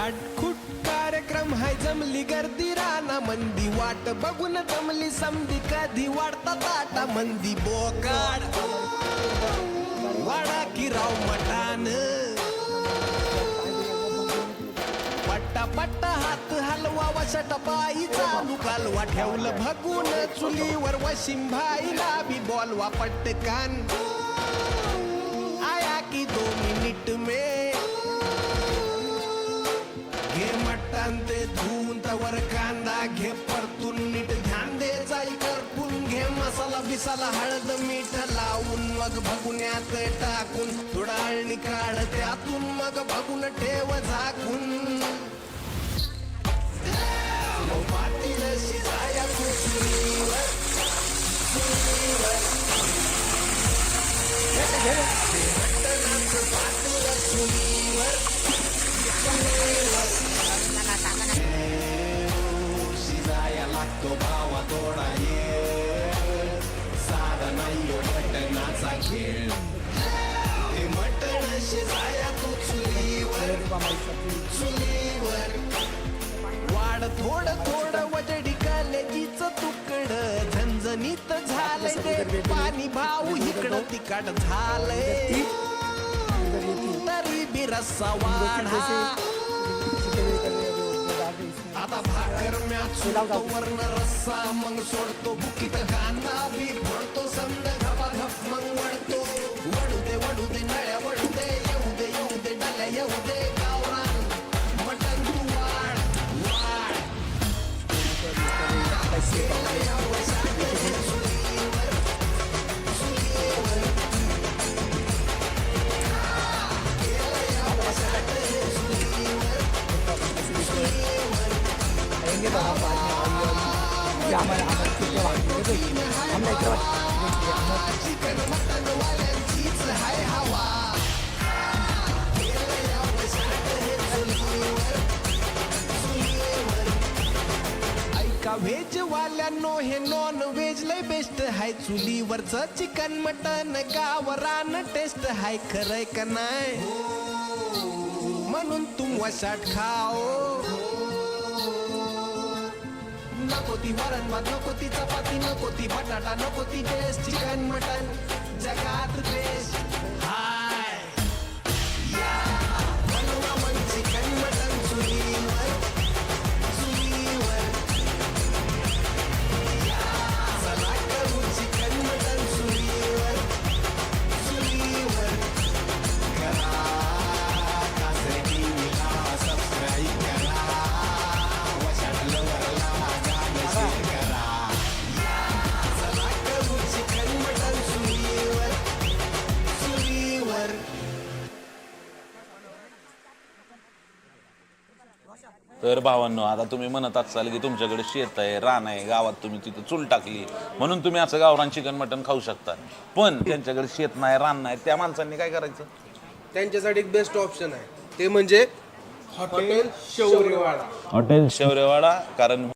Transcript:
खाटखुट कार्यक्रम हाय जमली गर्दी राना मंदी वाट बघून जमली समधी कधी वाढता ताटा मंदी बोकाड वाडा की राव मटान पट्टा पट्टा हात हलवा वशट पायी चालू कालवा ठेवलं भगून चुलीवर वशिम भाईला बी बोलवा पटकान आया की 2 मिनिट में घे मटण ते धुवून तवर कांदा घे परतून नीट ध्यान दे जाई करपून घे मसाला बिसाला हळद मीठ लावून मग भगुन्यात टाकून थोडा अळणी काढ त्यातून मग भगून ठेव झाकून पातील शिजाया चुलीवर मटणाचं पातील चुलीवर शिजाया लागतो भावा थोडा ये साधा नाही मटणाचा खेळ हे मटण शिजाया तू चुलीवर वाढ थोडं थोडं वजडी कलेजीच तुकड झणझणीत झालंय ते पाणी भाऊ इकडं तिकड झालंय तरी बी रस्सा वाढा आता भाकर म्याच सोडतो वर्ण रस्सा मग सोडतो बुकीत कांदा बी फोडतो समद घपाघप मग वडतो वडू दे नळ्या वडू दे येऊ दे डाल्या येऊ दे गावरान मटण तू वाढ ऐका व्हेज वाल्यांनो हे नॉन व्हेज लय बेस्ट हाय चुलीवरचं चिकन मटन गावरान टेस्ट हाय खरंय का नाही म्हणून तुम वशाट खाओ नको ती वरण भात नको ती चपाती नको ती बटाटा नको ती टेस्ट चिकन मटन जगात बेस्ट हाय बनवा मग चिकन मटन चुलीवर चला करू चिकन मटन चुलीवर करा कासरे टीव्हीला सबस्क्राईब करा वशाट लवरला तर भावांनो आता तुम्ही म्हणत असाल की तुमच्याकडे शेत आहे रान आहे गावात तुम्ही तिथे चूल टाकली म्हणून तुम्ही असं गावरान चिकन मटन खाऊ शकता पण त्यांच्याकडे शेत नाही रान नाही त्या माणसांनी काय करायचं त्यांच्यासाठी एक बेस्ट ऑप्शन आहे ते म्हणजे हॉटेल शौर्यवाडा हॉटेल शौर्यवाडा कारण